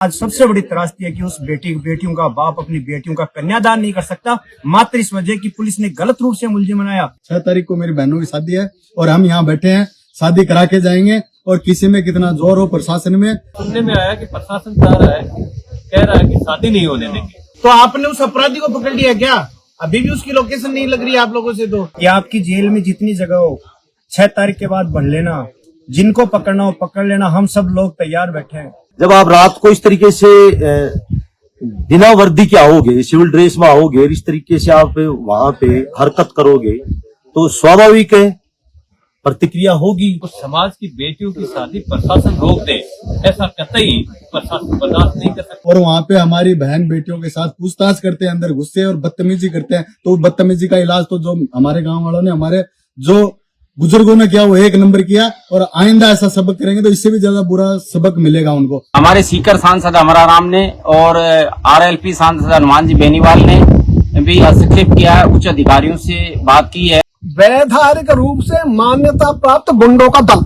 आज सबसे बड़ी त्रासदी है कि उस बेटियों का बाप अपनी बेटियों का कन्यादान नहीं कर सकता, मात्र इस वजह की पुलिस ने गलत रूप से मुलजिम बनाया। 6 तारीख को मेरी बहनों की शादी है और हम यहाँ बैठे हैं, शादी करा के जाएंगे। और किसी में कितना जोर हो प्रशासन में। सुनने में आया कि प्रशासन चाह रहा है, कह रहा है कि शादी नहीं होने देंगे। तो आपने उस अपराधी को पकड़ लिया क्या? अभी भी उसकी लोकेशन नहीं लग रही है आप लोगों से? तो ये आपकी जेल में जितनी जगह हो 6 तारीख के बाद भर लेना, जिनको पकड़ना हो पकड़ लेना, हम सब लोग तैयार बैठे हैं। जब आप रात को इस तरीके से बिना वर्दी के आओगे, सिविल ड्रेस में आओगे, इस तरीके से आप वहां पे हरकत करोगे तो स्वाभाविक है प्रतिक्रिया होगी। उस समाज की बेटियों की शादी प्रशासन रोक दे, ऐसा कतई प्रशासन बर्दाश्त नहीं कर सकता। और वहाँ पे हमारी बहन बेटियों के साथ पूछताछ करते हैं, अंदर घुसते और बदतमीजी करते हैं। तो बदतमीजी का इलाज तो जो हमारे गांव वालों ने, हमारे जो बुजुर्गों ने किया वो 1 नंबर किया। और आइंदा ऐसा सबक करेंगे तो इससे भी ज्यादा बुरा सबक मिलेगा उनको। हमारे सीकर सांसद अमरा राम ने और RLP सांसद हनुमान जी बेनीवाल ने भी हस्तक्षेप किया है, उच्च अधिकारियों से बात की है। वैधानिक रूप से मान्यता प्राप्त गुंडों का दल,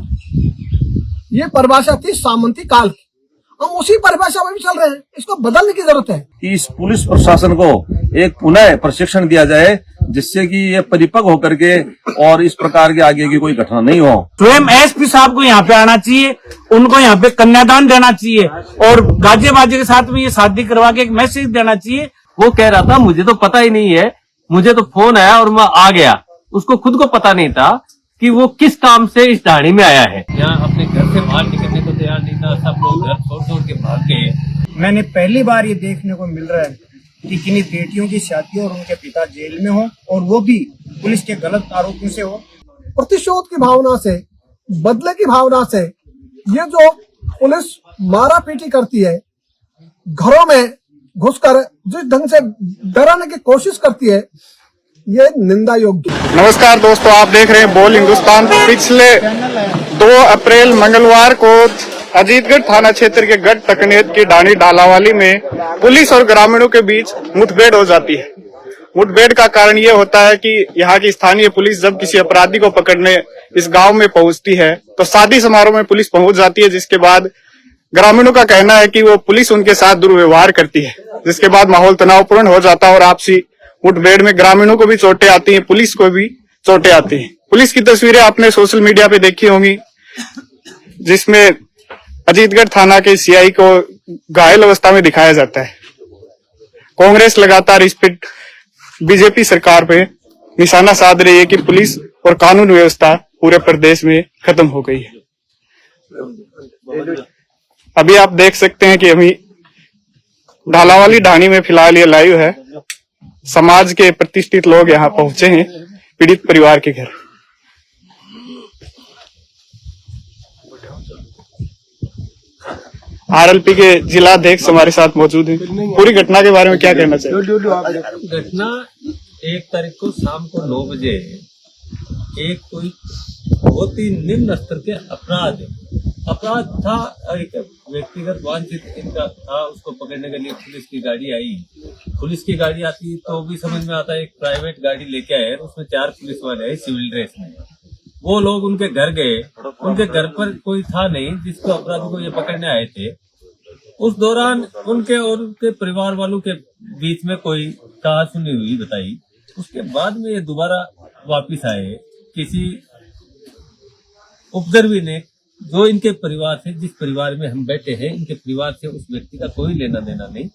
ये परिभाषा थी सामंती काल की। हम उसी परिभाषा में भी चल रहे हैं, इसको बदलने की जरूरत है। इस पुलिस प्रशासन को एक पुनः प्रशिक्षण दिया जाए, जिससे कि ये परिपक्व होकर के और इस प्रकार के आगे की कोई घटना नहीं हो। स्वयं SP साहब को यहाँ पे आना चाहिए, उनको यहाँ पे कन्यादान देना चाहिए और गाजे बाजे के साथ में ये शादी करवा के एक मैसेज देना चाहिए। वो कह रहा था मुझे तो पता ही नहीं है, मुझे तो फोन आया और मैं आ गया। उसको खुद को पता नहीं था कि वो किस काम से इस ढाणी में आया है। यहाँ अपने घर से बाहर निकलने को तैयार नहीं था, सब लोग घर छोड़ के भाग गए। मैंने पहली बार ये देखने को मिल रहा है कि किन्हीं बेटियों की शादी और उनके पिता जेल में हो, और वो भी पुलिस के गलत आरोपों से हो। प्रतिशोध की भावना से, बदले की भावना से ये जो पुलिस मारा पीटी करती है, घरों में घुसकर जिस ढंग से डराने की कोशिश करती है, ये निंदा योग्य। नमस्कार दोस्तों, आप देख रहे हैं बोल हिंदुस्तान। पिछले 2 अप्रैल मंगलवार को अजीतगढ़ थाना क्षेत्र के गढ़ तकनेत की ढाणी डालावाली में पुलिस और ग्रामीणों के बीच मुठभेड़ हो जाती है। मुठभेड़ का कारण ये होता है कि यहाँ की स्थानीय पुलिस जब किसी अपराधी को पकड़ने इस गांव में पहुंचती है तो शादी समारोह में पुलिस पहुंच जाती है, जिसके बाद ग्रामीणों का कहना है कि वो पुलिस उनके साथ दुर्व्यवहार करती है, जिसके बाद माहौल तनावपूर्ण हो जाता है और आपसी मुठभेड़ में ग्रामीणों को भी चोटें आती हैं, पुलिस को भी चोटें आती हैं। पुलिस की तस्वीरें आपने सोशल मीडिया पे देखी होंगी, जिसमें अजीतगढ़ थाना के CI को घायल अवस्था में दिखाया जाता है। कांग्रेस लगातार इस पे बीजेपी सरकार पे निशाना साध रही है कि पुलिस और कानून व्यवस्था पूरे प्रदेश में खत्म हो गई है। अभी आप देख सकते हैं कि अभी ढालावाली ढाणी में फिलहाल ये लाइव है। समाज के प्रतिष्ठित लोग यहाँ पहुंचे हैं पीड़ित परिवार के घर। RLP के जिला अध्यक्ष हमारे साथ मौजूद हैं। पूरी घटना के बारे में क्या कहना चाहिए? घटना 1 तारीख को शाम को 9 बजे एक कोई बहुत ही निम्न स्तर के अपराध था, एक व्यक्तिगत वांछित इनका था। उसको पकड़ने के लिए पुलिस की गाड़ी आई। पुलिस की गाड़ी आती तो भी समझ में आता है, एक प्राइवेट गाड़ी लेके आए, उसमें 4 पुलिस वाले आए सिविल ड्रेस में। वो लोग उनके घर गए, उनके घर पर कोई था नहीं जिसको अपराधी को ये पकड़ने आए थे। उस दौरान उनके और उनके परिवार वालों के बीच में कोई कहासुनी हुई बताई। उसके बाद में ये दोबारा वापिस आए। किसी उपद्रवी ने, जो इनके परिवार से, जिस परिवार में हम बैठे हैं, इनके परिवार से उस व्यक्ति का कोई लेना देना नहीं,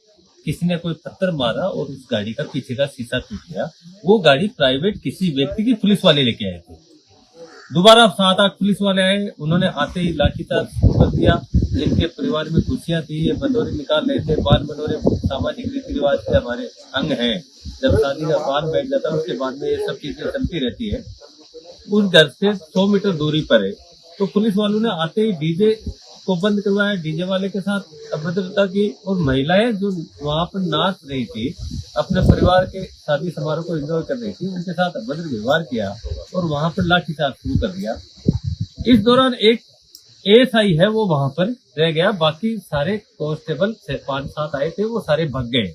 किसी ने कोई पत्थर मारा और उस गाड़ी का पीछे का शीशा टूट गया। वो गाड़ी प्राइवेट किसी व्यक्ति की पुलिस वाले लेके आए थे। दोबारा 7-8 पुलिस वाले आए, उन्होंने आते ही लाठीचार्ज कर दिया। जिनके परिवार में खुशियां थी, ये बनोरे निकाल रहे थे। बाल बनोरे सामाजिक रीति रिवाज के हमारे अंग हैं। जब शादी का बाल बैठ जाता है उसके बाद में ये सब चीजें चलती रहती है। उस घर से 100 मीटर दूरी पर है। तो पुलिस वालों ने आते ही डीजे को बंद करवाया, डीजे वाले के साथ अभद्रता की, और महिलाएं जो वहां पर नाच रही थी, अपने परिवार के शादी समारोह को एंजॉय कर रही थी, उनके साथ अभद्र व्यवहार किया और वहां पर लाठीचार्ज शुरू कर दिया। इस दौरान एक ASI है वो वहां पर रह गया, बाकी सारे कांस्टेबल 5-7 आए थे, वो सारे भाग गए।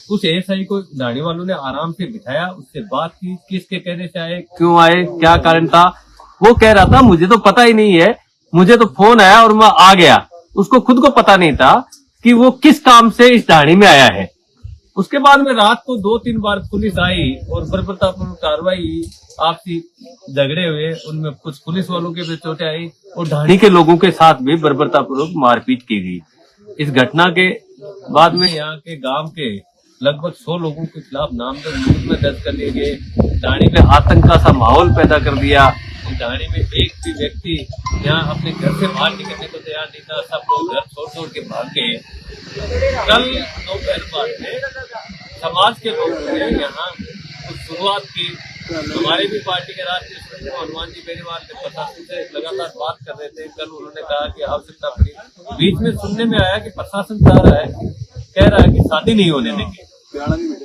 उस ASI को ढाणी वालों ने आराम से बिठाया, उससे बात की, किसके कहने से आए, क्यों आए, क्या कारण था। वो कह रहा था मुझे तो पता ही नहीं है, मुझे तो फोन आया और मैं आ गया। उसको खुद को पता नहीं था कि वो किस काम से इस ढाणी में आया है। उसके बाद में रात को 2-3 बार पुलिस आई और बर्बरतापूर्वक कार्रवाई, आपसी झगड़े हुए, उनमें कुछ पुलिस वालों के भी चोटें आई और ढाणी के लोगों के साथ भी बर्बरतापूर्वक मारपीट की गई। इस घटना के बाद में यहाँ के गांव के लगभग 100 लोगों के खिलाफ नामजद मुकदमे दर्ज कर लिए गए। ढाणी में आतंक का सा माहौल पैदा कर दिया। ढाणी में एक भी व्यक्ति यहाँ अपने घर से बाहर निकलने को तैयार नहीं था, सब लोग घर छोड़ के भाग गए। कल दोपहर बाद में समाज के लोगों ने यहाँ कुछ शुरुआत की। हमारे भी पार्टी के राष्ट्रीय सचिव हनुमान जी बेनीवाल ने प्रशासन से लगातार बात कर रहे थे। कल उन्होंने कहा कि आवश्यकता पड़ी। बीच में सुनने में आया कि प्रशासन कह रहा है कि शादी नहीं होने देंगे।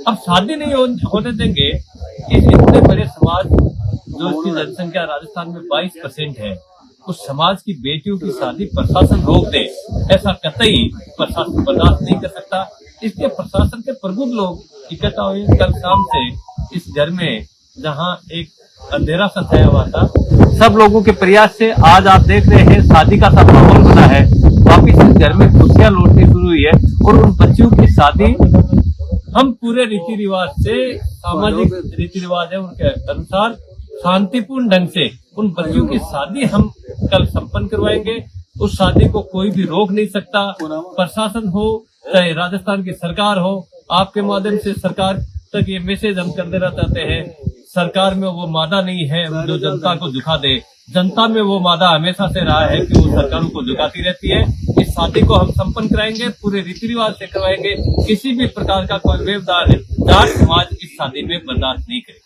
अब शादी नहीं होने देंगे, इस इतने बड़े समाज जो इसकी जनसंख्या राजस्थान में 22% है, उस समाज की बेटियों की शादी प्रशासन रोक दे, ऐसा कतई प्रशासन बर्दाश्त नहीं कर सकता। इसलिए प्रशासन के प्रबुद्ध लोग इकट्ठा हुए कल शाम से इस घर में, जहां एक अंधेरा सा छाया हुआ था। सब लोगों के प्रयास से आज आप देख रहे हैं शादी का सा माहौल बना है। वापिस इस घर में खुशियां लौटनी शुरू हुई है और उन बच्चियों की शादी हम पूरे रीति रिवाज से, सामाजिक रीति रिवाज है उनके अनुसार, शांतिपूर्ण ढंग से उन बच्चियों की शादी हम कल संपन्न करवाएंगे। उस शादी को कोई भी रोक नहीं सकता। प्रशासन हो चाहे राजस्थान की सरकार हो, आपके माध्यम से सरकार तक ये मैसेज हम कर देना चाहते हैं, सरकार में वो मादा नहीं है जो जनता को झुका दे। जनता में वो मादा हमेशा से रहा है कि वो सरकारों को झुकाती रहती है। इस शादी को हम संपन्न कराएंगे, पूरे रीति रिवाज से करवाएंगे। किसी भी प्रकार का कोई व्यवधान जाट समाज इस शादी में बर्दाश्त नहीं करेगा।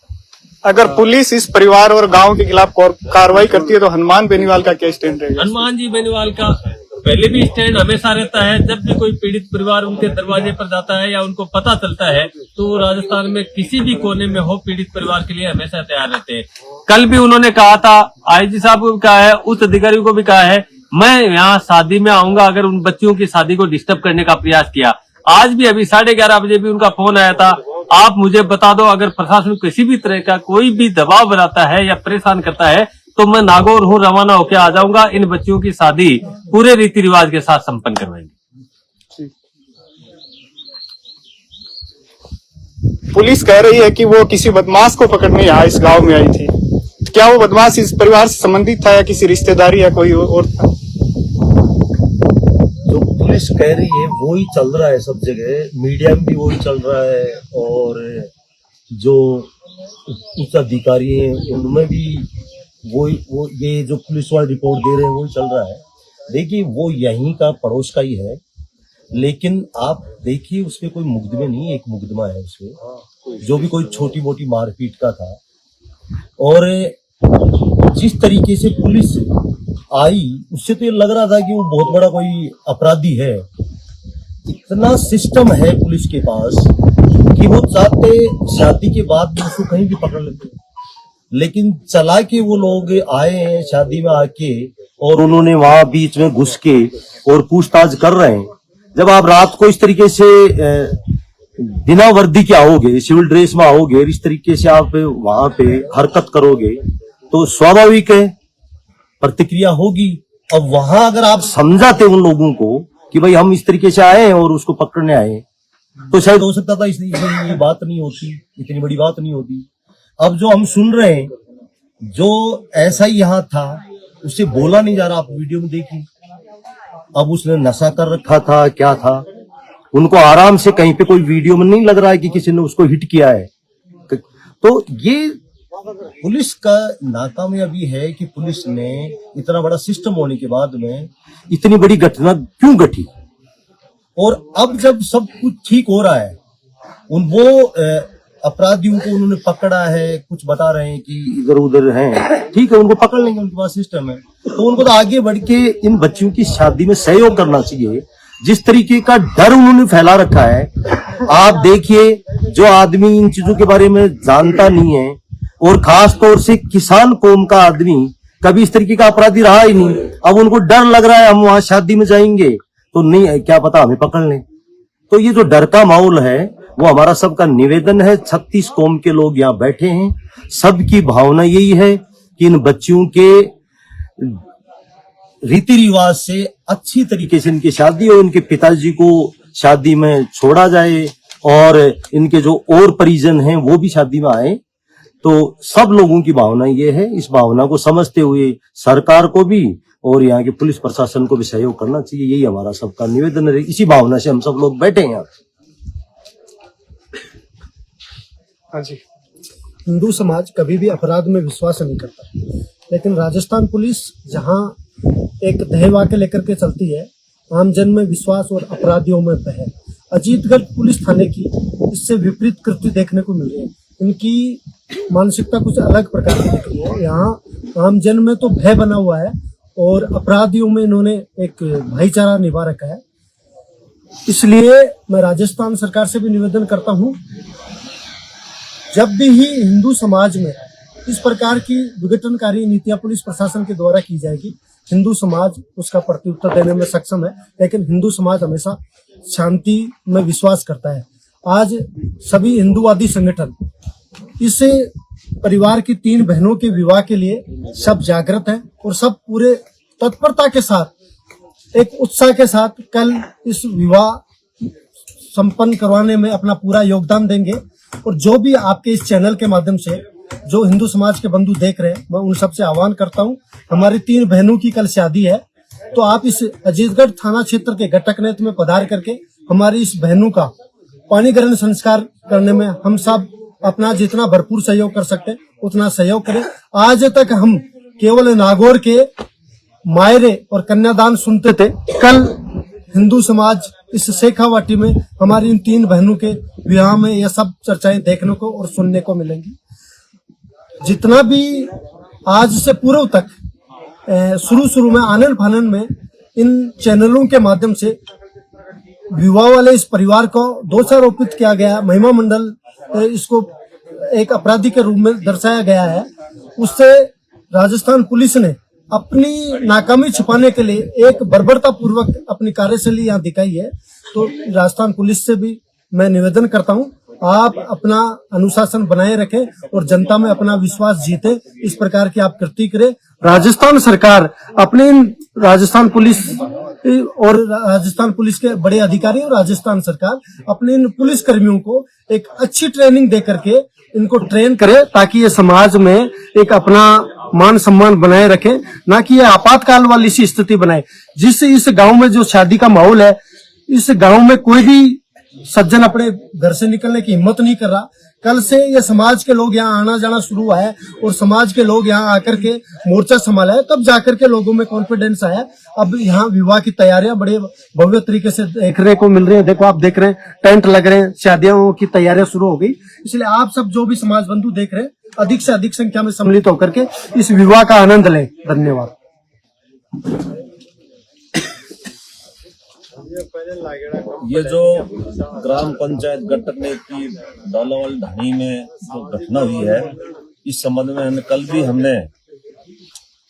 अगर पुलिस इस परिवार और गांव के खिलाफ कार्रवाई करती है तो हनुमान बेनीवाल का क्या स्टैंड रहेगा? हनुमान जी बेनीवाल का पहले भी स्टैंड हमेशा रहता है। जब भी कोई पीड़ित परिवार उनके दरवाजे पर जाता है या उनको पता चलता है तो राजस्थान में किसी भी कोने में हो, पीड़ित परिवार के लिए हमेशा तैयार रहते हैं। कल भी उन्होंने कहा था, आईजी साहब को भी कहा है, उच्च अधिकारियों को भी कहा है, मैं यहाँ शादी में आऊंगा अगर उन बच्चियों की शादी को डिस्टर्ब करने का प्रयास किया। आज भी अभी 11:30 बजे भी उनका फोन आया था, आप मुझे बता दो अगर प्रशासन किसी भी तरह का कोई भी दबाव बनाता है या परेशान करता है तो मैं नागौर हूँ, रवाना होकर आ जाऊंगा। इन बच्चियों की शादी पूरे रीति रिवाज के साथ संपन्न करवाएंगे। पुलिस कह रही है कि वो किसी बदमाश को पकड़ने यहाँ इस गांव में आई थी। क्या वो बदमाश इस परिवार से संबंधित था या किसी रिश्तेदारी या कोई और था? जो पुलिस कह रही है वो ही चल रहा है सब जगह, मीडिया में भी वही चल रहा है और जो उच्च अधिकारी हैं उनमें भी वो ये जो पुलिस वाले रिपोर्ट दे रहे हैं वही चल रहा है। देखिए वो यहीं का पड़ोस का ही है, लेकिन आप देखिए उसमें कोई मुकदमे नहीं, एक मुकदमा है उसमें जो भी कोई छोटी मोटी मारपीट का था। और जिस तरीके से पुलिस आई उससे तो ये लग रहा था कि वो बहुत बड़ा कोई अपराधी है। इतना सिस्टम है पुलिस के पास कि वो चाहते शादी के बाद भी उसको कहीं भी पकड़ लेते, लेकिन चला के वो लोग आए हैं शादी में आके और उन्होंने वहां बीच में घुस के और पूछताछ कर रहे हैं। जब आप रात को इस तरीके से बिना वर्दी के आओगे, सिविल ड्रेस में आओगे, इस तरीके से आप वहां पे हरकत करोगे तो स्वाभाविक है प्रतिक्रिया होगी। अब वहां अगर आप समझाते उन लोगों को कि भाई हम इस तरीके से आए हैं और उसको पकड़ने आए तो शायद हो सकता था इसलिए ये बात नहीं होती, इतनी बड़ी बात नहीं होती। अब जो हम सुन रहे हैं, जो ऐसा ही यहाँ था उससे बोला नहीं जा रहा, आप वीडियो में देखिए। अब उसने नशा कर रखा था, क्या था, उनको आराम से कहीं पे कोई वीडियो में नहीं लग रहा है कि किसी ने उसको हिट किया है। तो ये पुलिस का नाकामयाबी है कि पुलिस ने इतना बड़ा सिस्टम होने के बाद में इतनी बड़ी घटना क्यों घटी। और अब जब सब कुछ ठीक हो रहा है, वो अपराधियों को उन्होंने पकड़ा है, कुछ बता रहे हैं कि इधर उधर हैं, ठीक है उनको पकड़ लेंगे, उनके पास सिस्टम है, तो उनको तो आगे बढ़ के इन बच्चियों की शादी में सहयोग करना चाहिए। जिस तरीके का डर उन्होंने फैला रखा है, आप देखिए जो आदमी इन चीजों के बारे में जानता नहीं है और खास तौर से किसान कौम का आदमी कभी इस तरीके का अपराधी रहा ही नहीं, अब उनको डर लग रहा है हम वहां शादी में जाएंगे तो नहीं, क्या पता हमें पकड़ लें। तो ये जो डर का माहौल है वो हमारा सबका निवेदन है। 36 कौम के लोग यहाँ बैठे हैं, सबकी भावना यही है कि इन बच्चियों के रीति रिवाज से अच्छी तरीके से इनकी शादी हो, इनके पिताजी को शादी में छोड़ा जाए और इनके जो और परिजन हैं वो भी शादी में आए। तो सब लोगों की भावना ये है, इस भावना को समझते हुए सरकार को भी और यहाँ के पुलिस प्रशासन को भी सहयोग करना चाहिए। यही हमारा सबका निवेदन है। इसी भावना से हम सब लोग बैठे हैं यहाँ। हाँ जी। हिंदू समाज कभी भी अपराध में विश्वास नहीं करता, लेकिन राजस्थान पुलिस जहां एक ध्येय के लेकर के चलती है, आमजन में विश्वास और अपराधियों में भय। अजीतगढ़ पुलिस थाने की इससे विपरीत कृत्य देखने को मिल रही है। इनकी मानसिकता कुछ अलग प्रकार की दिख रही है। यहाँ आमजन में तो भय बना हुआ है और अपराधियों में इन्होंने एक भाईचारा निभा रखा है। इसलिए मैं राजस्थान सरकार से भी निवेदन करता हूँ, जब भी ही हिंदू समाज में इस प्रकार की विघटनकारी नीतियां पुलिस प्रशासन के द्वारा की जाएगी, हिंदू समाज उसका प्रत्युत्तर देने में सक्षम है। लेकिन हिंदू समाज हमेशा शांति में विश्वास करता है। आज सभी हिंदूवादी संगठन इस परिवार की 3 बहनों के विवाह के लिए सब जागृत है और सब पूरे तत्परता के साथ, एक उत्साह के साथ कल इस विवाह संपन्न करवाने में अपना पूरा योगदान देंगे। और जो भी आपके इस चैनल के माध्यम से जो हिंदू समाज के बंधु देख रहे हैं, मैं उन सबसे आह्वान करता हूं, हमारी 3 बहनों की कल शादी है, तो आप इस अजीतगढ़ थाना क्षेत्र के घटकनेत में पधार करके हमारी इस बहनों का पानी ग्रहण संस्कार करने में हम सब अपना जितना भरपूर सहयोग कर सकते हैं उतना सहयोग करें। आज तक हम केवल नागौर के मायरे और कन्यादान सुनते थे, कल हिंदू समाज इस शेखावाटी में हमारी इन 3 बहनों के विवाह में यह सब चर्चाएं देखने को और सुनने को मिलेंगी। जितना भी आज से पूर्व तक शुरू में आनंद फानन में इन चैनलों के माध्यम से विवाह वाले इस परिवार को दोषारोपित किया गया, महिमा मंडल इसको एक अपराधी के रूप में दर्शाया गया है, उससे राजस्थान पुलिस ने अपनी नाकामी छुपाने के लिए एक बर्बरता पूर्वक अपनी कार्यशैली यहाँ दिखाई है। तो राजस्थान पुलिस से भी मैं निवेदन करता हूँ, आप अपना अनुशासन बनाए रखें और जनता में अपना विश्वास जीते, इस प्रकार की आप कृति करें। राजस्थान सरकार अपने राजस्थान पुलिस और राजस्थान पुलिस के बड़े अधिकारी और राजस्थान सरकार अपने इन पुलिस कर्मियों को एक अच्छी ट्रेनिंग दे करके इनको ट्रेन करे, ताकि ये समाज में एक अपना मान सम्मान बनाए रखें, ना कि ये आपातकाल वाली सी स्थिति बनाए। जिससे इस गांव में जो शादी का माहौल है, इस गांव में कोई भी सज्जन अपने घर से निकलने की हिम्मत नहीं कर रहा। कल से ये समाज के लोग यहाँ आना जाना शुरू हुआ है और समाज के लोग यहाँ आकर के मोर्चा संभाला है, तब जाकर के लोगों में कॉन्फिडेंस आया। अब यहाँ विवाह की तैयारियां बड़े भव्य तरीके से देखने को मिल रही है। देखो, आप देख रहे हैं टेंट लग रहे हैं, शादियों की तैयारियां शुरू हो गई। इसलिए आप सब जो भी समाज बंधु देख रहे हैं, अधिक से अधिक संख्या में सम्मिलित होकर के इस विवाह का आनंद लें। धन्यवाद। ये जो ग्राम पंचायत गटकनेत की डालावाली ढाणी में जो घटना हुई है, इस संबंध में हमने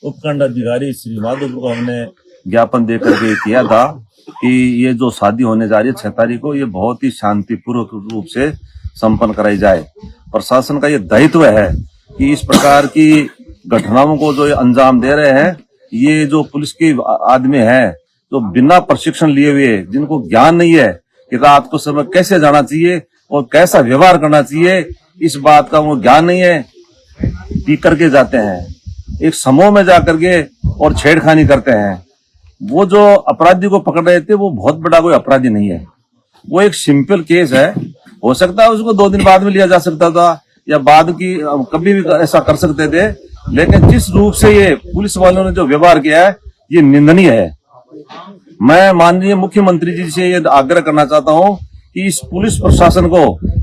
उपखंड अधिकारी श्री माधोपुर को हमने ज्ञापन देकर के किया था कि ये जो शादी होने जा रही है 6 तारीख को, ये बहुत ही शांतिपूर्वक रूप से संपन्न कराई जाए। प्रशासन का ये दायित्व है कि इस प्रकार की घटनाओं को जो अंजाम दे रहे हैं, ये जो पुलिस के आदमी है तो बिना प्रशिक्षण लिए हुए, जिनको ज्ञान नहीं है कि रात को समय कैसे जाना चाहिए और कैसा व्यवहार करना चाहिए, इस बात का वो ज्ञान नहीं है, पी करके जाते हैं एक समूह में जाकर के और छेड़खानी करते हैं। वो जो अपराधी को पकड़ रहे थे वो बहुत बड़ा कोई अपराधी नहीं है, वो एक सिंपल केस है। हो सकता है उसको 2 दिन बाद में लिया जा सकता था या बाद की कभी भी ऐसा कर सकते थे, लेकिन जिस रूप से ये पुलिस वालों ने जो व्यवहार किया है ये निंदनीय है। मैं माननीय मुख्यमंत्री जी से ये आग्रह करना चाहता हूं कि इस पुलिस प्रशासन को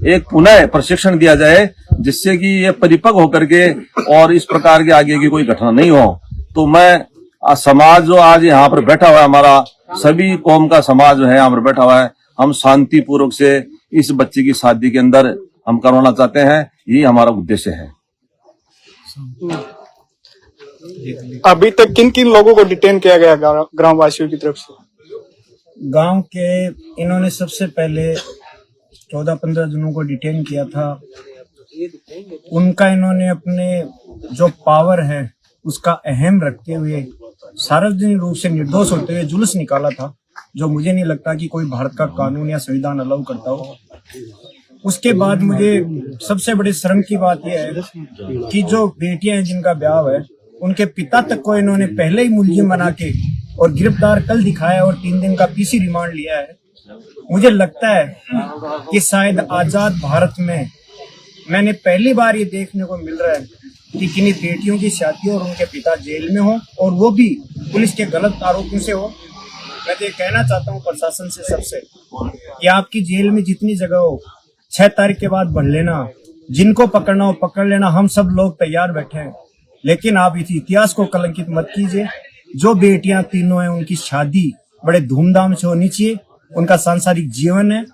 एक पुनः प्रशिक्षण दिया जाए, जिससे कि ये परिपक्व होकर के और इस प्रकार के आगे की कोई घटना नहीं हो। तो मैं समाज जो आज यहाँ पर बैठा हुआ है, हमारा सभी कौम का समाज जो है यहाँ पर बैठा हुआ है, हम शांति पूर्वक से इस बच्चे की शादी के अंदर हम करवाना चाहते हैं, यही हमारा उद्देश्य है। अभी तक किन किन लोगों को डिटेन किया गया ग्राम वासियों की तरफ से? गांव के इन्होंने सबसे पहले 14-15 जनों को डिटेन किया था। उनका इन्होंने अपने जो पावर है उसका अहम रखते हुए सार्वजनिक रूप से निर्दोष होते हुए जुलूस निकाला था, जो मुझे नहीं लगता कि कोई भारत का कानून या संविधान अलाउ करता हो। उसके बाद मुझे सबसे बड़ी शर्म की बात यह है कि जो बेटियां हैं जिनका ब्याह है, उनके पिता तक को इन्होंने पहले ही मुलजिम बना के और गिरफ्तार कल दिखाया और 3 दिन का पीसी रिमांड लिया है। मुझे लगता है कि शायद आजाद भारत में मैंने पहली बार ये देखने को मिल रहा है कि किन्हीं बेटियों की शादी और उनके पिता जेल में हो, और वो भी पुलिस के गलत आरोपों से हो। मैं तो ये कहना चाहता हूँ प्रशासन से सबसे कि आपकी जेल में जितनी जगह हो 6 तारीख के बाद भर लेना, जिनको पकड़ना हो पकड़ लेना, हम सब लोग तैयार बैठे हैं। लेकिन आप इस इतिहास को कलंकित मत कीजिए। जो बेटियां तीनों हैं उनकी शादी बड़े धूमधाम से होनी चाहिए, उनका सांसारिक जीवन है।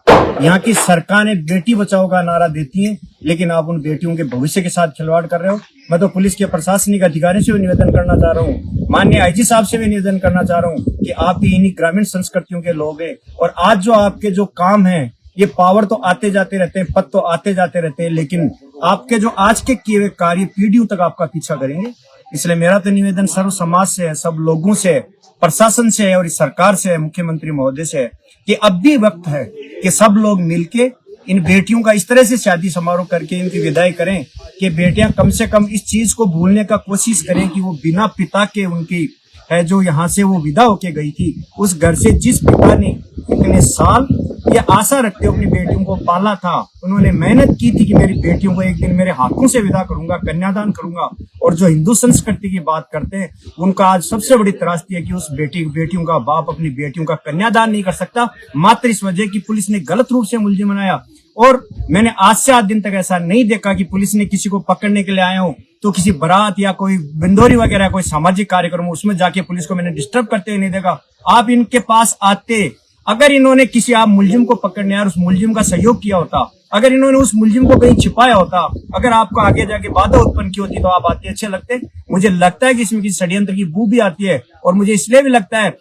यहाँ की सरकार ने बेटी बचाओ का नारा देती है, लेकिन आप उन बेटियों के भविष्य के साथ खिलवाड़ कर रहे हो। मैं तो पुलिस के प्रशासनिक अधिकारियों से भी निवेदन करना चाह रहा हूँ, माननीय आईजी साहब से भी निवेदन करना चाह रहा हूँ कि आप भी इन्हीं ग्रामीण संस्कृतियों के लोग हैं, और आज जो आपके जो काम है, ये पावर तो आते जाते रहते हैं, पद तो आते जाते रहते हैं, लेकिन आपके जो आज के किए हुए कार्य पीढ़ियों तक आपका पीछा करेंगे। इसलिए मेरा तो निवेदन सर्व समाज से है, सब लोगों से, प्रशासन से है और इस सरकार से है, मुख्यमंत्री महोदय से है कि अब भी वक्त है कि सब लोग मिलके इन बेटियों का इस तरह से शादी समारोह करके इनकी विदाई करें कि बेटियां कम से कम इस चीज को भूलने का कोशिश करें कि वो बिना पिता के उनकी है जो यहाँ से वो विदा होके गई थी, उस घर से जिस पिता ने इतने साल ये आशा रखते हुए अपनी बेटियों को पाला था, उन्होंने मेहनत की थी कि मेरी बेटियों को एक दिन मेरे हाथों से विदा करूंगा, कन्यादान करूंगा। और जो हिंदू संस्कृति की बात करते हैं, उनका आज सबसे बड़ी त्रासदी है कि उस बेटियों का बाप अपनी बेटियों का कन्यादान नहीं कर सकता, मात्र इस वजह की पुलिस ने गलत रूप से मुलजिम बनाया। और मैंने आज से 8 दिन तक ऐसा नहीं देखा कि पुलिस ने किसी को पकड़ने के लिए आया हो तो किसी बारात या कोई बिंदोरी वगैरह कोई सामाजिक कार्यक्रम उसमें जाके पुलिस को मैंने डिस्टर्ब करते हुए नहीं देखा। आप इनके पास आते, अगर इन्होंने किसी आप मुलजिम को पकड़ने और उस मुलजिम का सहयोग किया होता, अगर इन्होंने उस मुलजिम को कहीं छिपाया होता, अगर आपको आगे जाके बाधा उत्पन्न की होती तो आप आते अच्छे लगते। मुझे लगता है कि इसमें किसी षड्यंत्र की बू भी आती है, और मुझे इसलिए भी लगता है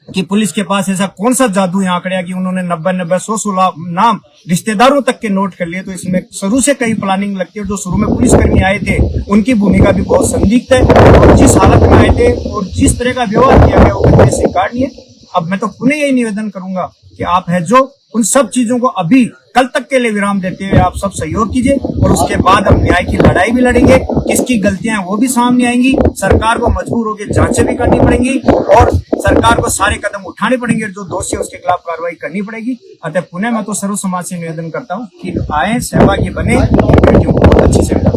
कि पुलिस के पास ऐसा कौन सा जादू यहाँ आंकड़िया कि उन्होंने 90-100 नाम रिश्तेदारों तक के नोट कर लिए। तो इसमें शुरू से कई प्लानिंग लगती है। जो शुरू में पुलिसकर्मी आए थे उनकी भूमिका भी बहुत संदिग्ध है, और जिस हालत में आए थे और जिस तरह का व्यवहार किया गया वो मुझे स्वीकारनीय है। अब मैं तो पुनः यही निवेदन करूंगा कि आप है जो उन सब चीजों को अभी कल तक के लिए विराम देते हुए आप सब सहयोग कीजिए, और उसके बाद हम न्याय की लड़ाई भी लड़ेंगे। किसकी गलतियां हैं वो भी सामने आएंगी, सरकार को मजबूर होकर जांचें भी करनी पड़ेंगी, और सरकार को सारे कदम उठाने पड़ेंगे, जो दोषी है उसके खिलाफ कार्रवाई करनी पड़ेगी। अतः पुनः मैं तो सर्व समाज से निवेदन करता हूँ कि आए, सहभागी बने, बेटियों को बहुत अच्छी से विदा।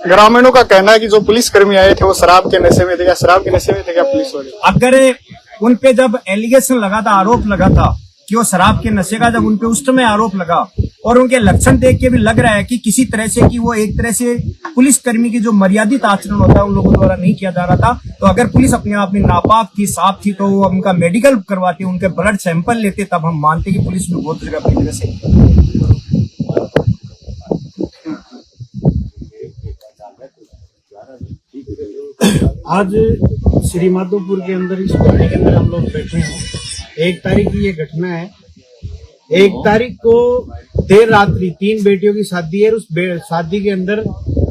ग्रामीणों का कहना है कि जो पुलिसकर्मी आए थे वो शराब के नशे में थे, क्या शराब के नशे में थे क्या पुलिस वाले? अगर उन पे जब एलिगेशन लगा था, आरोप लगा था कि वो शराब के नशे का, जब उन पे उस समय आरोप लगा और उनके लक्षण देख के भी लग रहा है कि किसी तरह से कि वो एक तरह से पुलिसकर्मी की जो मर्यादित आचरण होता है उन लोगों द्वारा नहीं किया जा रहा था, तो अगर पुलिस अपने आप में नापाक थी, साफ थी, तो वो उनका मेडिकल करवाते, उनके ब्लड सैंपल लेते, तब हम मानते कि पुलिस में बहुत जगह अपनी तरह से। आज श्री माधोपुर के अंदर इस गाड़ी के अंदर हम लोग बैठे हैं। 1 तारीख की ये घटना है। 1 तारीख को देर रात्रि 3 बेटियों की शादी है। उस शादी के अंदर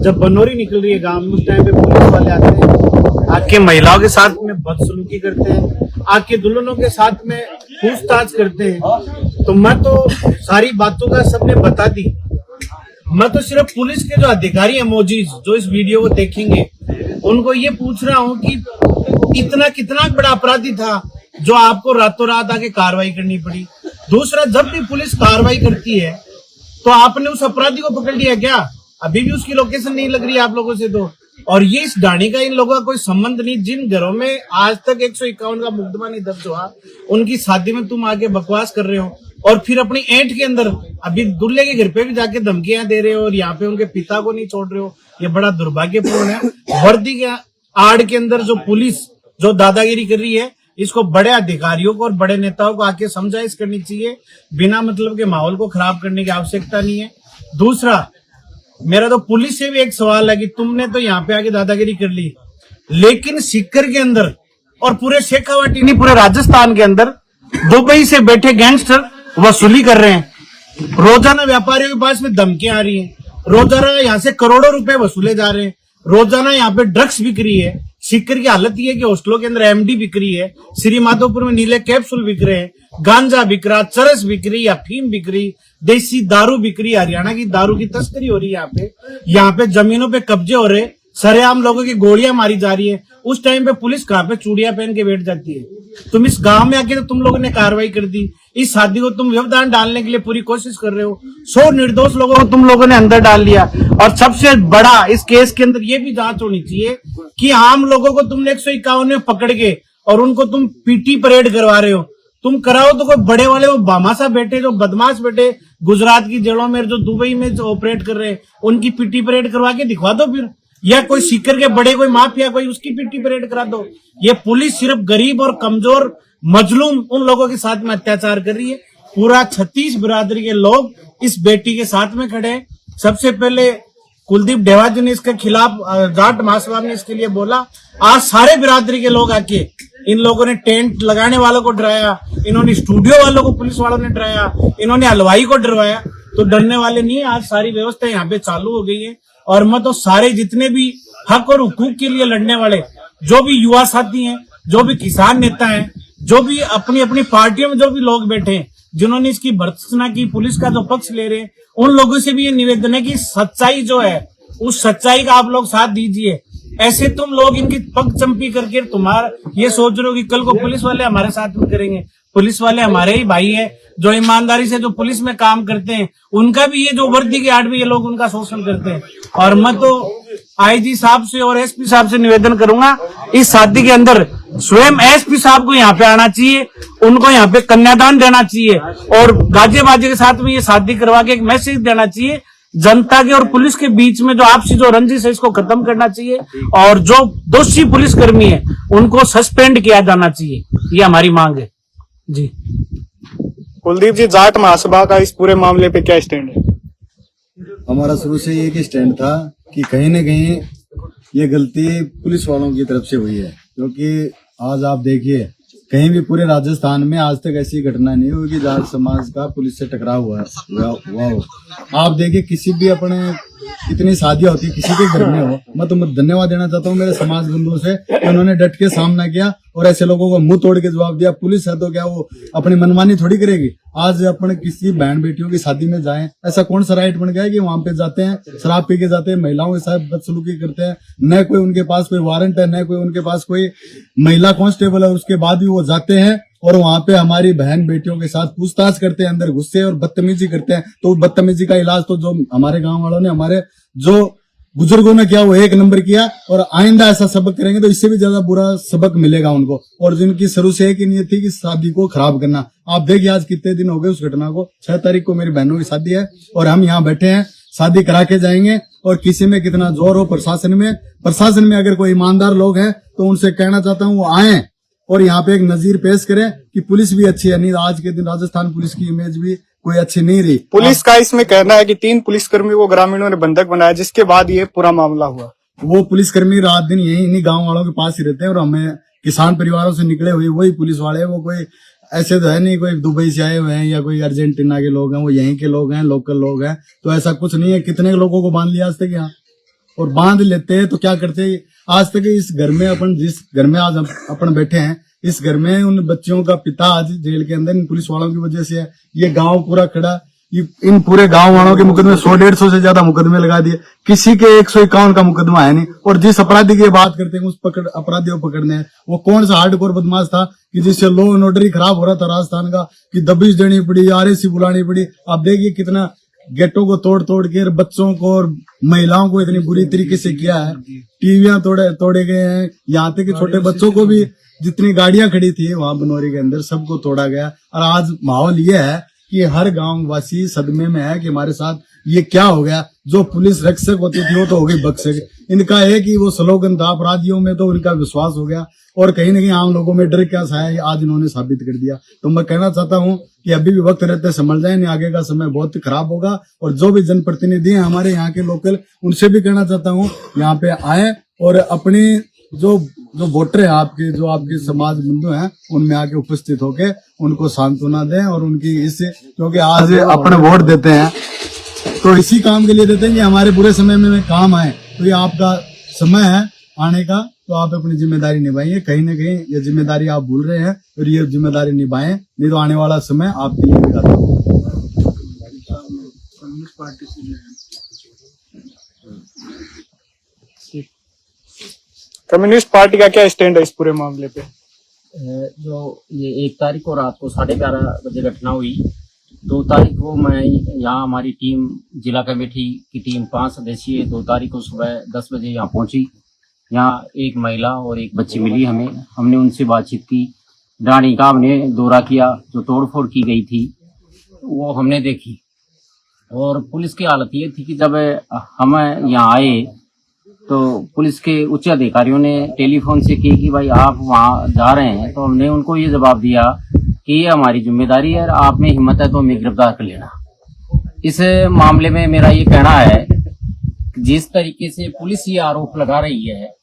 जब बनोरी निकल रही है गांव में, उस टाइम पे पुलिस वाले आते हैं, आके महिलाओं के साथ में बदसलूकी करते हैं, आके दुल्हनों के साथ में पूछताछ करते हैं। तो मैं तो सारी बातों का सबने बता दी। मैं तो सिर्फ पुलिस के जो अधिकारी हैं मौजूद, जो इस वीडियो को देखेंगे, उनको ये पूछ रहा हूँ कि इतना कितना बड़ा अपराधी था जो आपको रातों रात आके कार्रवाई करनी पड़ी। दूसरा, जब भी पुलिस कार्रवाई करती है तो आपने उस अपराधी को पकड़ लिया क्या? अभी भी उसकी लोकेशन नहीं लग रही है आप लोगों से तो। और ये इस गाड़ी का इन लोगों का कोई संबंध नहीं। जिन घरों में आज तक 151 का मुकदमा नहीं दर्ज हुआ, उनकी शादी में तुम आके बकवास कर रहे हो, और फिर अपनी ऐंठ के अंदर अभी दूल्हे के घर पे भी जाके धमकियां दे रहे हो, और यहाँ पे उनके पिता को नहीं छोड़ रहे हो। ये बड़ा दुर्भाग्यपूर्ण है। वर्दी के आड़ के अंदर जो पुलिस जो दादागिरी कर रही है, इसको बड़े अधिकारियों को और बड़े नेताओं को आके समझाइश करनी चाहिए। बिना मतलब के माहौल को खराब करने की आवश्यकता नहीं है। दूसरा, मेरा तो पुलिस से भी एक सवाल है कि तुमने तो यहाँ पे आके दादागिरी कर ली, लेकिन सीकर के अंदर और पूरे शेखावाटी नहीं, पूरे राजस्थान के अंदर दुबई से बैठे गैंगस्टर वसूली कर रहे हैं। रोजाना व्यापारियों के पास में धमकियां आ रही हैं, रोजाना यहाँ से करोड़ों रुपए वसूले जा रहे हैं, रोजाना यहाँ पे ड्रग्स बिक रही है। सीकर की हालत ये है कि हॉस्टलों के अंदर एमडी बिक रही है, श्री माधोपुर में नीले कैप्सूल बिक रहे हैं, गांजा बिक रहा, चरस बिक रही, अफीम बिक रही, देसी दारू बिक रही, हरियाणा की दारू की तस्करी हो रही है। यहाँ पे जमीनों पे कब्जे हो रहे, सरेआम लोगों की गोलियां मारी जा रही है। उस टाइम पे पुलिस कहाँ पे चूड़ियां पहन के बैठ जाती है। तुम इस गांव में आके तो तुम लोगों ने कार्रवाई कर दी, इस शादी को तुम व्यवधान डालने के लिए पूरी कोशिश कर रहे हो। 100 निर्दोष लोगों को तुम लोगों ने अंदर डाल लिया। और सबसे बड़ा इस केस के अंदर ये भी जांच होनी चाहिए कि आम लोगों को तुमने 151 में पकड़ के और उनको तुम पीटी परेड करवा रहे हो। तुम कराओ तो कोई बड़े वाले वो बामासा बेटे, जो बदमाश बेटे गुजरात की जेलों में, जो दुबई में जो ऑपरेट कर रहे हैं, उनकी पीटी परेड करवा के दिखवा दो फिर। या कोई सीकर के बड़े कोई माफिया कोई उसकी पीटी परेड करा दो। ये पुलिस सिर्फ गरीब और कमजोर मजलूम उन लोगों के साथ में अत्याचार कर रही है। पूरा 36 बिरादरी के लोग इस बेटी के साथ में खड़े हैं। सबसे पहले कुलदीप ढेवा जी ने इसके खिलाफ, जाट महासभा ने इसके लिए बोला। आज सारे बिरादरी के लोग आके इन लोगों ने टेंट लगाने वालों को डराया, इन्होंने स्टूडियो वालों को, पुलिस वालों ने डराया, इन्होंने हलवाई को डरवाया। तो डरने वाले नहीं, आज सारी व्यवस्था यहाँ पे चालू हो गई है। और मैं तो सारे जितने भी हक और हुकूक के लिए लड़ने वाले, जो भी युवा साथी हैं, जो भी किसान नेता हैं, जो भी अपनी अपनी पार्टियों में जो भी लोग बैठे हैं, जिन्होंने इसकी भर्त्सना की, पुलिस का जो पक्ष ले रहे हैं, उन लोगों से भी ये निवेदन है कि सच्चाई जो है, उस सच्चाई का आप लोग साथ दीजिए। ऐसे तुम लोग इनकी पग चंपी करके तुम्हारा ये सोच रहे हो कि कल को पुलिस वाले हमारे साथ में करेंगे। पुलिस वाले हमारे ही भाई है, जो ईमानदारी से जो पुलिस में काम करते हैं, उनका भी ये जो वर्दी के आड़ में ये लोग उनका शोषण करते हैं। और मैं तो आईजी साहब से और एसपी साहब से निवेदन करूंगा, इस शादी के अंदर स्वयं एसपी साहब को यहाँ पे आना चाहिए, उनको यहाँ पे कन्यादान देना चाहिए और गाजे बाजे के साथ में ये शादी करवा के एक मैसेज देना चाहिए जनता के और पुलिस के बीच में। जो आपसी जो रंजिश है इसको खत्म करना चाहिए और जो दोषी पुलिसकर्मी है उनको सस्पेंड किया जाना चाहिए। ये हमारी मांग है जी। कुलदीप जी, जाट महासभा का इस पूरे मामले पे क्या स्टैंड है? हमारा शुरू से एक ही स्टैंड था कि कहीं न कहीं ये गलती पुलिस वालों की तरफ से हुई है, क्योंकि आज आप देखिए कहीं भी पूरे राजस्थान में आज तक ऐसी घटना नहीं हुई कि जाट समाज का पुलिस से टकराव हुआ हो। आप देखिए किसी भी अपने इतनी शादियां होती किसी के घर में हो, मैं तो धन्यवाद देना चाहता हूँ मेरे समाज बंधुओं से कि उन्होंने डट के सामना किया और ऐसे लोगों को मुंह तोड़ के जवाब दिया। पुलिस है तो क्या वो अपनी मनमानी थोड़ी करेगी। आज अपने किसी बहन बेटियों की शादी में जाएं, ऐसा कौन सा राइट बन गया है कि वहां पे जाते हैं, शराब पी के जाते हैं, महिलाओं के साथ बदसलूकी करते हैं, न कोई उनके पास कोई वारंट है, न कोई उनके पास कोई महिला कांस्टेबल है, उसके बाद भी वो जाते हैं और वहां पे हमारी बहन बेटियों के साथ पूछताछ करते हैं, अंदर घुसते हैं और बदतमीजी करते हैं। तो बदतमीजी का इलाज तो जो हमारे गांव वालों ने, हमारे जो बुजुर्गों ने किया वो एक नंबर किया, और आइंदा ऐसा सबक करेंगे तो इससे भी ज्यादा बुरा सबक मिलेगा उनको। और जिनकी शुरू से एक ही नियत थी कि शादी को खराब करना। आप देखिए आज कितने दिन हो गए उस घटना को। 6 तारीख को मेरी बहनों की शादी है और हम यहाँ बैठे हैं, शादी करा के जाएंगे। और किसी में कितना जोर हो प्रशासन में अगर कोई ईमानदार लोग हैं तो उनसे कहना चाहता हूँ वो आए और यहाँ पे एक नजीर पेश करें कि पुलिस भी अच्छी है। नहीं आज के दिन राजस्थान पुलिस की इमेज भी कोई अच्छी नहीं रही। पुलिस का इसमें कहना है कि 3 पुलिसकर्मी को ग्रामीणों ने बंधक बनाया, जिसके बाद ये पूरा मामला हुआ। वो पुलिसकर्मी रात दिन यही इन्हीं गांव वालों के पास ही रहते हैं और हमें किसान परिवारों से निकले हुए वही पुलिस वाले हैं। वो कोई ऐसे तो है नहीं कोई दुबई से आए हुए हैं या कोई अर्जेंटीना के लोग हैं, वो यहीं के लोग हैं, लोकल लोग हैं। तो ऐसा कुछ नहीं है। कितने लोगों को बांध लिया आज तक यहाँ, और बांध लेते हैं तो क्या करते हैं। आज तक इस घर में अपन, जिस घर में आज अपन बैठे हैं, इस घर में उन बच्चों का पिता आज जेल के अंदर इन पुलिस वालों की वजह से है। ये गांव पूरा खड़ा, इन पूरे गांव वालों के मुकदमे 100-150 से ज्यादा मुकदमे लगा दिए, किसी के 151 का मुकदमा है नहीं। और जिस अपराधी की बात करते हैं उस अपराधियों को पकड़ने हैं, वो कौन सा हार्डकोर बदमाश था कि जिससे लॉ एंड ऑर्डर ही खराब हो रहा था राजस्थान का, कि दबिश देनी पड़ी, RSC बुलानी पड़ी। आप देखिए कितना गेटों को तोड़ के बच्चों को और महिलाओं को इतनी बुरी तरीके से किया है। टीवियां तोड़े गए हैं, यहाँ तक कि छोटे बच्चों को भी, जितनी गाड़ियां खड़ी थी वहां बनौरी के अंदर, सबको तोड़ा गया। और आज माहौल ये है कि हर गांव वासी सदमे में है कि हमारे साथ ये क्या हो गया। जो पुलिस रक्षक होती थी वो तो हो गई भक्षक। इनका है कि वो स्लोगन था, अपराधियों में तो उनका विश्वास हो गया और कहीं न कहीं आम लोगों में डर क्या सा है, आज इन्होंने साबित कर दिया। तो मैं कहना चाहता हूँ कि अभी भी वक्त रहते समझ जाए, नहीं आगे का समय बहुत खराब होगा। और जो भी जनप्रतिनिधि हैं हमारे यहाँ के लोकल, उनसे भी कहना चाहता हूँ यहाँ पे आए और अपनी जो वोटर है आपके, जो आपके समाज बंधु हैं, उनमें आके उपस्थित होके उनको सांत्वना दें। और उनकी इससे, क्योंकि आज अपने वोट देते हैं तो इसी काम के लिए देते हैं कि हमारे बुरे समय में काम आए। तो ये आपका समय है आने का, तो आप अपनी जिम्मेदारी निभाइए। कहीं ना कहीं ये जिम्मेदारी आप भूल रहे हैं और ये जिम्मेदारी निभाएं, नहीं तो आने वाला समय आपके लिए भी खतरा है। कम्युनिस्ट पार्टी का क्या स्टैंड है इस पूरे मामले पे? जो ये 1 तारीख को रात को 11:30 बजे घटना हुई, 2 तारीख को मैं यहाँ हमारी टीम जिला कमेटी की टीम 5 सदस्यीय 2 तारीख को सुबह 10 बजे यहाँ पहुंची। यहाँ एक महिला और एक बच्ची मिली हमें, हमने उनसे बातचीत की। डाणी का हमने दौरा किया, जो तोड़फोड़ की गई थी वो हमने देखी। और पुलिस की हालत ये थी कि जब हम यहाँ आए तो पुलिस के उच्च अधिकारियों ने टेलीफोन से की कि भाई आप वहाँ जा रहे हैं, तो हमने उनको ये जवाब दिया कि ये हमारी जिम्मेदारी है, आप में हिम्मत है तो हमें गिरफ्तार कर लेना। इस मामले में मेरा ये कहना है, जिस तरीके से पुलिस ये आरोप लगा रही है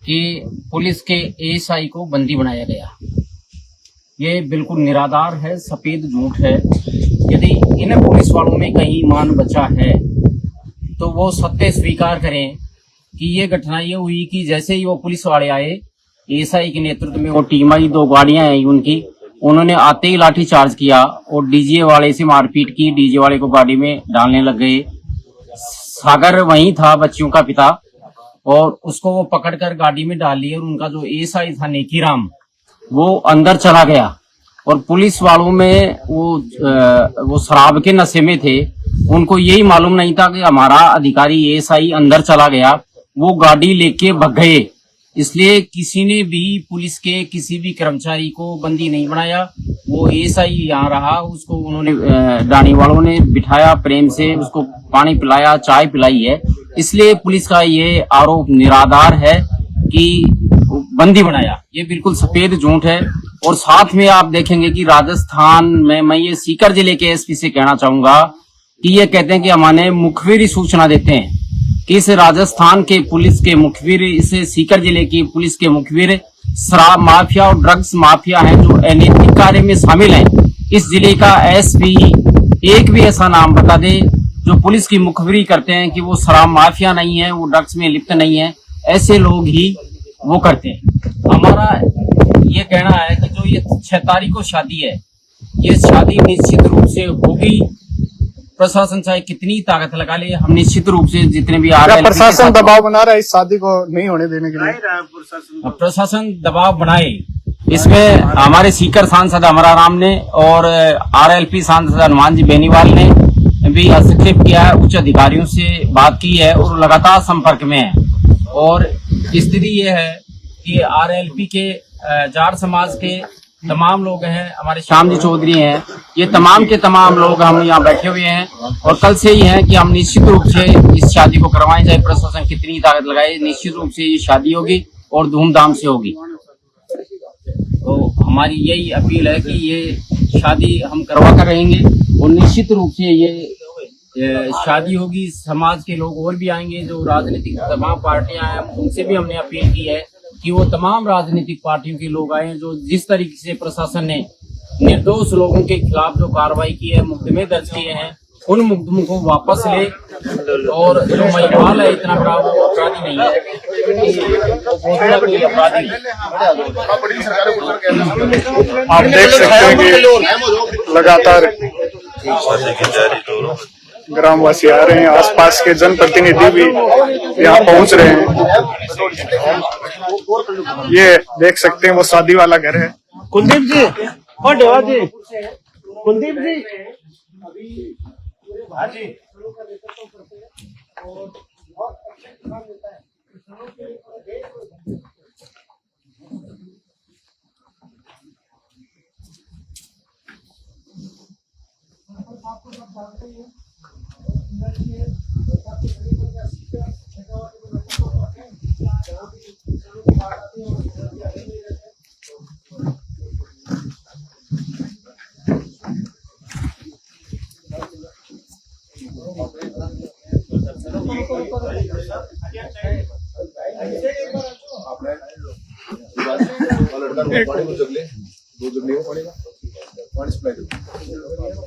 कि पुलिस के एएसआई को बंदी बनाया गया, ये बिल्कुल निराधार है, सफेद झूठ है। यदि इन पुलिस वालों में कहीं ईमान बचा है तो वो सत्य स्वीकार करें कि ये घटना ये हुई कि जैसे ही वो पुलिस वाले आए, एएसआई के नेतृत्व में वो टीम आई, 2 गाड़ियां आई उनकी, उन्होंने आते ही लाठी चार्ज किया और डीजे वाले से मारपीट की। डीजे वाले को गाड़ी में डालने लग गए। सागर वहीं था, बच्चियों का पिता, और उसको वो पकड़कर गाड़ी में डाल लिए। और उनका जो एएसआई था नेकीराम, वो अंदर चला गया। और पुलिस वालों में वो शराब के नशे में थे, उनको यही मालूम नहीं था कि हमारा अधिकारी एएसआई अंदर चला गया, वो गाड़ी लेके भग गए। इसलिए किसी ने भी पुलिस के किसी भी कर्मचारी को बंदी नहीं बनाया। वो एएसआई यहाँ रहा, उसको उन्होंने डाणी वालों ने बिठाया, प्रेम से उसको पानी पिलाया, चाय पिलाई है। इसलिए पुलिस का ये आरोप निराधार है कि बंदी बनाया, ये बिल्कुल सफेद झूठ है। और साथ में आप देखेंगे कि राजस्थान में, मैं ये सीकर जिले के एसपी से कहना चाहूंगा कि ये कहते हैं कि हमारे मुखबिर सूचना देते हैं कि इस राजस्थान के पुलिस के मुखबिर, इस सीकर जिले की पुलिस के मुखबिर शराब माफिया और ड्रग्स माफिया हैं, जो अनैतिक कार्य में शामिल हैं। इस जिले का एसपी एक भी ऐसा नाम बता दे जो पुलिस की मुखबिरी करते हैं कि वो शराब माफिया नहीं है, वो ड्रग्स में लिप्त नहीं है, ऐसे लोग ही वो करते हैं। हमारा ये कहना है कि जो ये 6 तारीख को शादी है, ये शादी निश्चित रूप से होगी। प्रशासन चाहे कितनी ताकत लगा ले, हम निश्चित रूप से जितने भी प्रशासन दबाव बना रहा है इस शादी को नहीं होने देने के लिए? प्रशासन दबाव बनाए, इसमें हमारे सीकर सांसद अमरा राम ने और आरएलपी सांसद हनुमान जी बेनीवाल ने भी हस्तक्षेप किया है, उच्च अधिकारियों से बात की है और लगातार संपर्क में है। और स्थिति ये है कि आरएलपी के जाट समाज के तमाम लोग हैं, हमारे श्याम जी चौधरी हैं, ये तमाम के तमाम लोग हम यहाँ बैठे हुए हैं और कल से ही हैं कि हम निश्चित रूप से इस शादी को करवाएं, चाहे प्रशासन कितनी ताकत लगाए, निश्चित रूप से ये शादी होगी और धूमधाम से होगी। तो हमारी यही अपील है कि ये शादी हम करवा कर रहेंगे और निश्चित रूप से ये शादी होगी। समाज के लोग और भी आएंगे, जो राजनीतिक तमाम पार्टियां हैं, उनसे भी हमने अपील की है कि वो तमाम राजनीतिक पार्टियों के लोग आए, जो जिस तरीके से प्रशासन ने निर्दोष लोगों के खिलाफ जो कार्रवाई की है, मुकदमे दर्ज किए हैं, उन मुकदमों को वापस ले। और जो महिपाल है इतना बड़ा वो अपराधी नहीं है, कोई अपराधी नहीं। आप देख सकते हैं कि लगातार ग्रामवासी आ रहे हैं, आसपास के जनप्रतिनिधि भी यहाँ पहुंच रहे हैं। ये देख सकते हैं वो शादी वाला घर है। कुलदीप जी और देवा जी, कुलदीप जी, हाँ जी।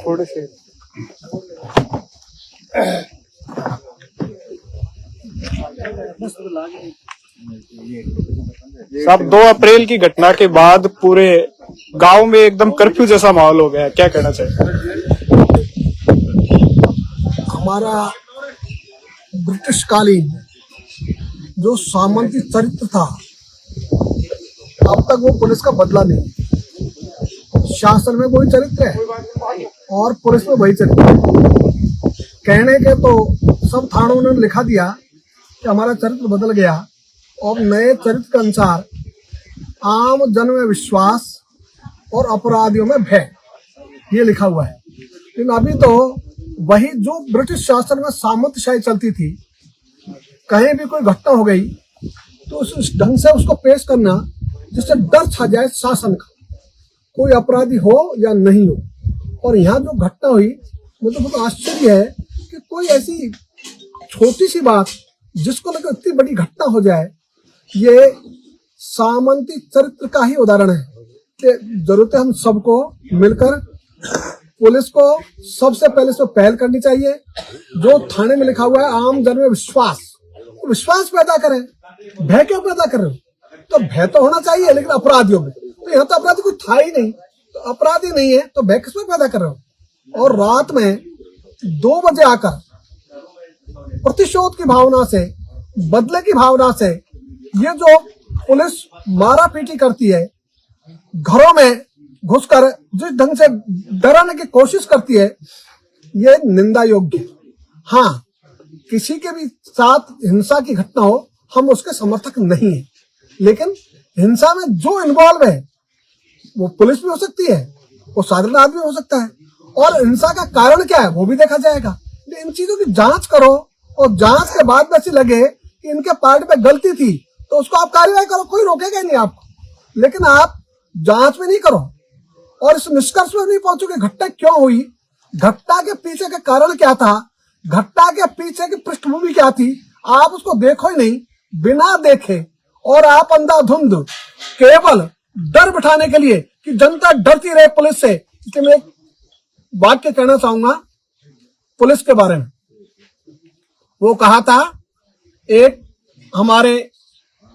थोड़े से साहब 2 अप्रैल की घटना के बाद पूरे गांव में एकदम कर्फ्यू जैसा माहौल हो गया है, क्या कहना चाहिए? हमारा ब्रिटिश कालीन जो सामंती चरित्र था, अब तक वो पुलिस का बदला नहीं। शासन में वही चरित्र है और पुलिस में वही चरित्र है। कहने के तो सब थानों ने लिखा दिया कि हमारा चरित्र बदल गया और नए चरित्र के अनुसार आम जन में विश्वास और अपराधियों में भय, ये लिखा हुआ है। लेकिन अभी तो वही जो ब्रिटिश शासन में सामंतशाही चलती थी, कहीं भी कोई घटना हो गई तो उस ढंग से उसको पेश करना जिससे डर छा जाए शासन का, कोई अपराधी हो या नहीं हो। और यहाँ जो घटना हुई, मुझे बहुत आश्चर्य है कि कोई ऐसी छोटी सी बात जिसको लेकर इतनी बड़ी घटना हो जाए, ये सामंती चरित्र का ही उदाहरण है कि जरूरत है हम सबको मिलकर पुलिस को सबसे पहले इसमें पहल करनी चाहिए। जो थाने में लिखा हुआ है आम जन में विश्वास, तो विश्वास पैदा करें। भय क्यों पैदा कर रहे हो? तो भय तो होना चाहिए, लेकिन अपराधियों में तो यहाँ तो अपराधी कोई था ही नहीं, तो अपराधी नहीं है तो भय किसमें पैदा कर रहे हो? और रात में 2 बजे आकर प्रतिशोध की भावना से, बदले की भावना से ये जो पुलिस मारा पीटी करती है, घरों में घुसकर जिस ढंग से डराने की कोशिश करती है, ये निंदा योग्य है। हाँ, किसी के भी साथ हिंसा की घटना हो, हम उसके समर्थक नहीं है, लेकिन हिंसा में जो इन्वॉल्व है वो पुलिस भी हो सकती है, वो साधारण आदमी हो सकता है, और हिंसा का कारण क्या है वो भी देखा जाएगा। इन चीजों की जांच करो और जांच के बाद में ऐसी लगे कि इनके पार्ट पे गलती थी तो उसको आप कार्रवाई करो, कोई रोकेगा नहीं आपको। लेकिन आप जांच में नहीं करो और इस निष्कर्ष में नहीं पहुंचोगे घटना क्यों हुई, घटना के पीछे का कारण क्या था, घटना के पीछे की पृष्ठभूमि क्या थी, आप उसको देखो ही नहीं, बिना देखे, और आप अंधाधुंध केवल डर बिठाने के लिए कि जनता डरती रहे पुलिस से। इसलिए मैं एक वाक्य कहना चाहूंगा पुलिस के बारे में। वो कहा था एक हमारे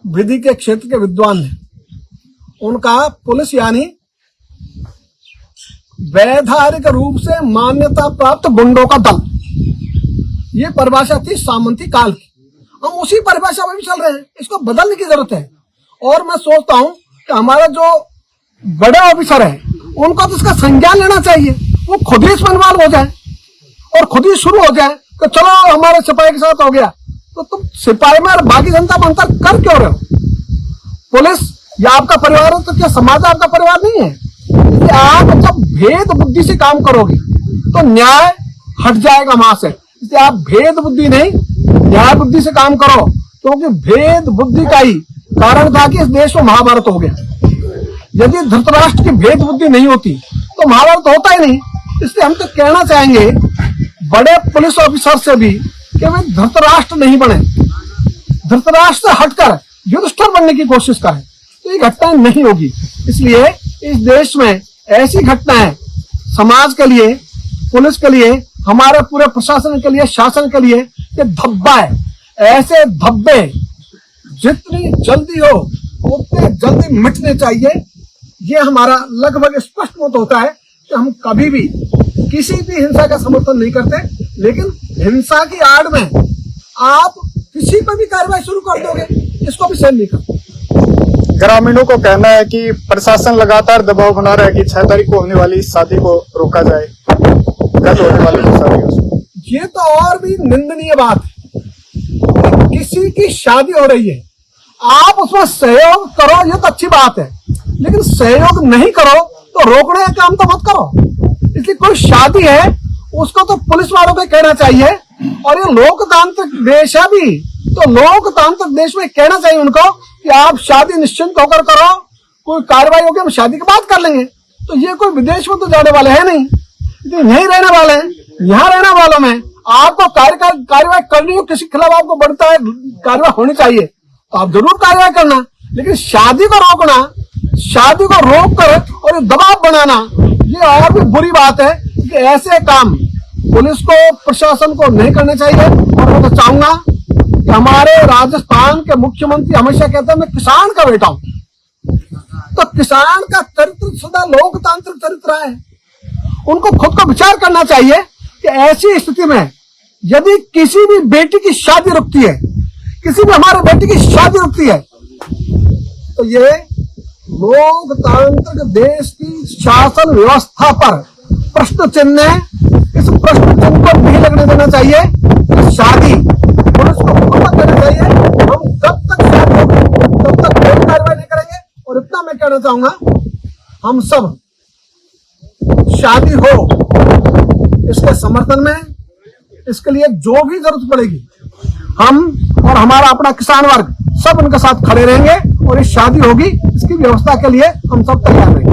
विधि के क्षेत्र के विद्वान ने, उनका पुलिस यानी वैधानिक रूप से मान्यता प्राप्त गुंडों का दल, ये परिभाषा थी सामंती काल की। हम उसी परिभाषा में भी चल रहे हैं, इसको बदलने की जरूरत है। और मैं सोचता हूं कि हमारा जो बड़े ऑफिसर है उनको तो इसका संज्ञान लेना चाहिए, वो खुद ही इसमें इन्वॉल्व हो जाए और खुद ही शुरू हो जाए कि चलो हमारे सिपाही के साथ हो गया। तो तुम सिपाही में और बाकी जनता में अंतर कर क्यों रहे हो? पुलिस या आपका परिवार है तो क्या समाज आपका परिवार नहीं है? कि आप जब भेद बुद्धि से काम करोगे तो न्याय हट जाएगा वहां से। इसलिए आप भेद बुद्धि नहीं, न्याय बुद्धि से काम करो, क्योंकि भेद बुद्धि का ही कारण था कि इस देश में महाभारत हो गया। यदि धृतराष्ट्र की भेद बुद्धि नहीं होती तो महाभारत होता ही नहीं। इसलिए हम तो कहना चाहेंगे बड़े पुलिस ऑफिसर से भी कि वे धृतराष्ट्र नहीं बने, धृतराष्ट्र से हटकर युधिष्ठिर बनने की कोशिश करें, तो ये घटना नहीं होगी। इसलिए इस देश में ऐसी घटनाएं समाज के लिए, पुलिस के लिए, हमारे पूरे प्रशासन के लिए, शासन के लिए ये धब्बा है। ऐसे धब्बे जितनी जल्दी हो उतने जल्दी मिटने चाहिए। ये हमारा लगभग स्पष्ट मत होता है कि हम कभी भी किसी भी हिंसा का समर्थन नहीं करते, लेकिन हिंसा की आड़ में आप किसी पर भी कार्रवाई शुरू कर दोगे, इसको भी सहन नहीं करते। ग्रामीणों को कहना है कि प्रशासन लगातार दबाव बना रहा है कि 6 तारीख को होने वाली इस शादी को रोका जाए, कल होने वाली शादी। ये तो और भी निंदनीय बात है। किसी की शादी हो रही है, आप उसमें सहयोग करो, ये तो अच्छी बात है, लेकिन सहयोग नहीं करो तो रोकने का काम तो मत करो। इसलिए कोई शादी है उसको तो पुलिस वालों को कहना चाहिए, और ये लोकतांत्रिक देश है भी, तो लोकतांत्रिक देश में कहना चाहिए उनको कि आप शादी निश्चिंत होकर करो, कोई कार्रवाई होगी हम शादी की बात कर लेंगे। तो ये कोई विदेश में तो जाने वाले हैं नहीं, नहीं रहने वाले हैं, यहाँ रहने वालों में आपको कार्रवाई करनी हो, किसी के खिलाफ आपको बढ़ता है कार्रवाई होनी चाहिए तो आप जरूर कार्रवाई करना। लेकिन शादी को रोकना, शादी को रोक कर और दबाव बनाना, ये और भी बुरी बात है कि ऐसे काम पुलिस को, प्रशासन को नहीं करने चाहिए। और मैं तो चाहूंगा कि हमारे राजस्थान के मुख्यमंत्री हमेशा कहते हैं मैं किसान का बेटा हूं। तो किसान का चरित्र सदा लोकतांत्रिक चरित्र है। उनको खुद को विचार करना चाहिए कि ऐसी स्थिति में यदि किसी भी बेटी की शादी रुकती है, किसी भी हमारे बेटी की शादी रुकती है, तो ये लोकतांत्रिक देश की शासन व्यवस्था पर प्रश्न चिन्ह है। इस प्रश्न चिन्ह को नहीं लगने देना चाहिए। कि शादी पुलिस को हुक्म देना चाहिए, हम जब तक शादी होगी तब तक कोई कार्रवाई नहीं करेंगे। और इतना मैं कहना चाहूंगा, हम सब शादी हो इसके समर्थन में, इसके लिए जो भी जरूरत पड़ेगी हम और हमारा अपना किसान वर्ग सब उनके साथ खड़े रहेंगे और ये शादी होगी इसकी व्यवस्था के लिए हम सब तैयार रहेंगे।